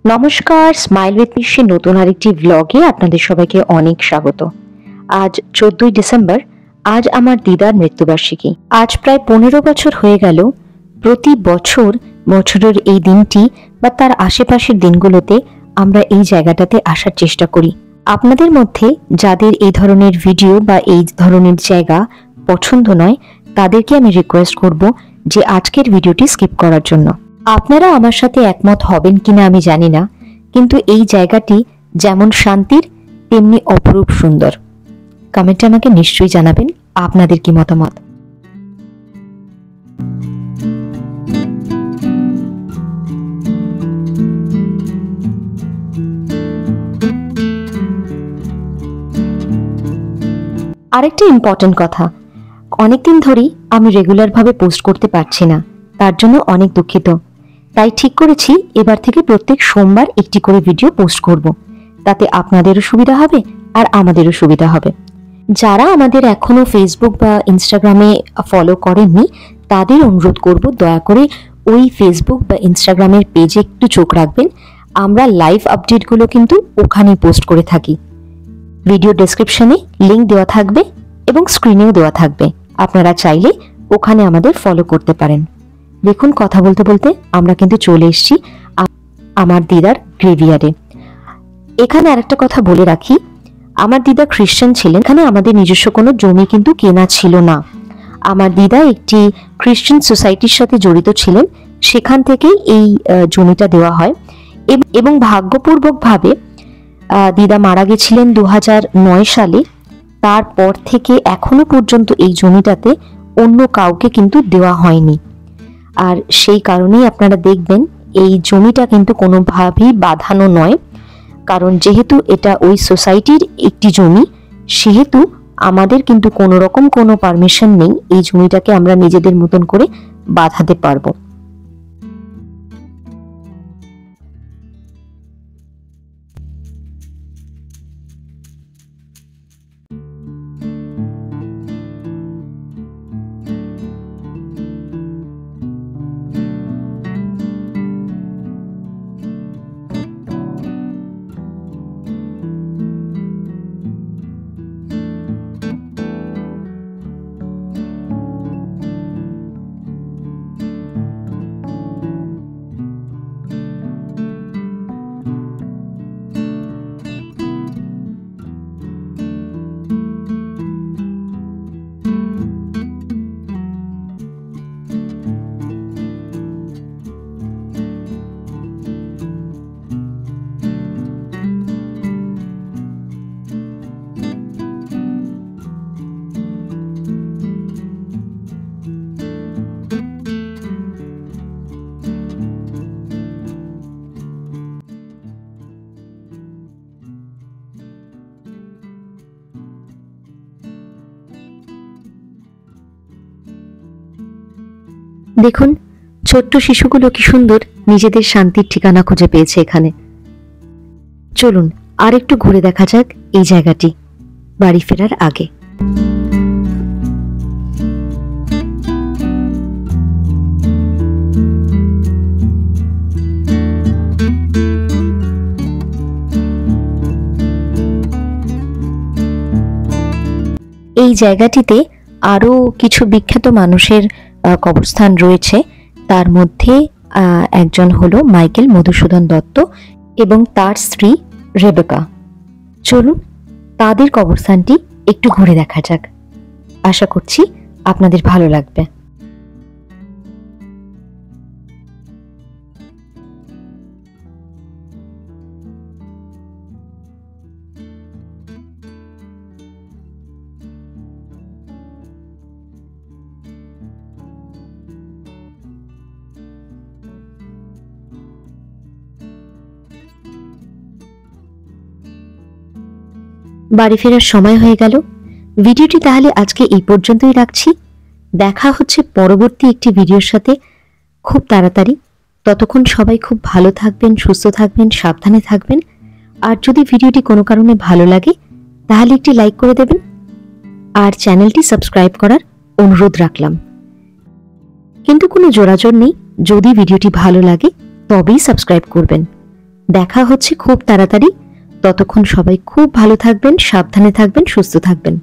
নমস্কার, smile with মিশে নতুন আরেকটি ব্লগে আপনাদের সবাইকে অনেক স্বাগত। আজ 14ই ডিসেম্বর, আজ আমার দিদার মৃত্যুবার্ষিকী। আজ প্রায় 15 বছর হয়ে গেল প্রতি বছর বছরের এই দিনটি বা তার আশেপাশের দিনগুলোতে আমরা এই জায়গাটাতে আসার চেষ্টা করি। আপনাদের মধ্যে যাদের এই ধরনের ভিডিও বা এই ধরনের জায়গা পছন্দ নয়, তাদেরকে আমি রিকোয়েস্ট করব যে আজকের ভিডিওটি স্কিপ করার জন্য। আপনারা আমার সাথে একমত হবেন কিনা আমি জানি না, কিন্তু এই জায়গাটি যেমন শান্তির তেমনি অপরূপ সুন্দর। কমেন্টে আমাকে নিশ্চয়ই জানাবেন আপনাদের কি মতামত। আরেকটা ইম্পর্টেন্ট কথা, অনেকদিন ধরেই আমি রেগুলারভাবে পোস্ট করতে পারছি না, তার জন্য অনেক দুঃখিত। তাই ঠিক করেছি এবার থেকে প্রত্যেক সোমবার একটি করে ভিডিও পোস্ট করব, তাতে আপনাদেরও সুবিধা হবে আর আমাদেরও সুবিধা হবে। যারা আমাদের এখনো ফেসবুক বা ইনস্টাগ্রামে ফলো করেননি, তাদের অনুরোধ করব দয়া করে ওই ফেসবুক বা ইনস্টাগ্রামের পেজে একটু চোখ রাখবেন। আমরা লাইভ আপডেটগুলো কিন্তু ওখানেই পোস্ট করে থাকি। ভিডিও ডেসক্রিপশনে লিংক দেওয়া থাকবে এবং স্ক্রিনেও দেওয়া থাকবে, আপনারা চাইলে ওখানে আমাদের ফলো করতে পারেন। দেখুন, কথা বলতে বলতে আমরা কিন্তু চলে এসেছি আমার দিদার গ্রেভিয়ার্ডে। এখানে আরেকটা কথা বলে রাখি, আমার দিদা খ্রিস্টান ছিলেন। এখানে আমাদের নিজস্ব কোনো জমি কিন্তু কেনা ছিল না। আমার দিদা একটি খ্রিস্টান সোসাইটির সাথে জড়িত ছিলেন, সেখান থেকেই এই জমিটা দেওয়া হয়। এবং ভাগ্যপূর্বকভাবে দিদা মারা গেছিলেন 2009 সালে। তারপর থেকে এখনো পর্যন্ত এই জমিটাতে অন্য কাউকে কিন্তু দেওয়া হয়নি। আর সেই কারণেই আপনারা দেখবেন এই জমিটা কিন্তু কোনোভাবেই বাঁধানো নয়, কারণ যেহেতু এটা ওই সোসাইটির একটি জমি, সেহেতু আমাদের কিন্তু কোনো রকম কোনো পারমিশন নেই এই জমিটাকে আমরা নিজেদের মতন করে বাঁধাতে পারবো। দেখুন, ছোট্ট শিশুগুলো কি সুন্দর নিজেদের শান্তির ঠিকানা খুঁজে পেয়েছে এখানে। চলুন আর একটু ঘুরে দেখা যাক এই জায়গাটি বাড়ি ফেরার আগে। এই জায়গাটিতে আরো কিছু বিখ্যাত মানুষের কবরস্থান রয়েছে। তার মধ্যে একজন হলো মাইকেল মধুসূদন দত্ত এবং তার স্ত্রী রেবেকা। চলুন তাদের কবরস্থানটি একটু ঘুরে দেখা যাক, আশা করছি আপনাদের ভালো লাগবে। বাড়ি ফেরার সময় হয়ে গেল। ভিডিওটি তাহলে আজকে এই পর্যন্তই রাখছি। দেখা হচ্ছে পরবর্তী একটি ভিডিওর সাথে খুব তাড়াতাড়ি। ততক্ষণ সবাই খুব ভালো থাকবেন, সুস্থ থাকবেন, সাবধানে থাকবেন। আর যদি ভিডিওটি কোনো কারণে ভালো লাগে তাহলে একটি লাইক করে দেবেন আর চ্যানেলটি সাবস্ক্রাইব করার অনুরোধ রাখলাম। কিন্তু কোনো জোরাজোর নেই, যদি ভিডিওটি ভালো লাগে তবেই সাবস্ক্রাইব করবেন, দেখা হচ্ছে খুব তাড়াতাড়ি। ততক্ষণ সবাই খুব ভালো থাকবেন, সাবধানে থাকবেন, সুস্থ থাকবেন।